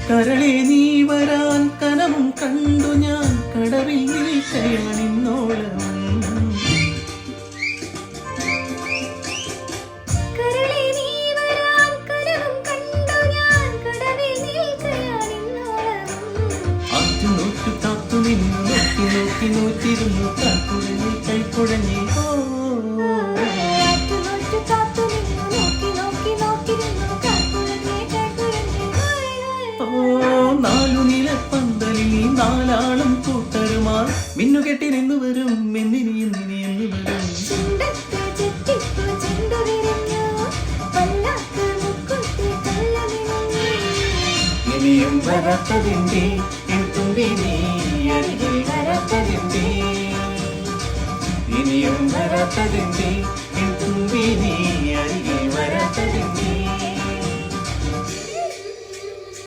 കരളെ നീ വരാൻ കനവും കണ്ടു ഞാൻ കടവിൽ നിൽക്കയാണിന്നോളം നോക്കി നോക്കി നോക്കിയിരുന്നു കാക്കുഴഞ്ഞി കൈക്കുഴഞ്ഞി നാലു നിലപ്പന്തലിൽ നാലാളും കൂട്ടരുമാർ മിന്നുകെട്ടി നിന്ന് വരും എന്നിനി എന്നിനി എന്ന് വരും ഇനിയും വരാത്തതിന്റെ തുമ്പി നീ അരികിൽ വരാത്തതിന്റെ ഇനിയും വരാത്തതിന്റെ തുമ്പി നീ അരികിൽ വരാത്തതിന്റെ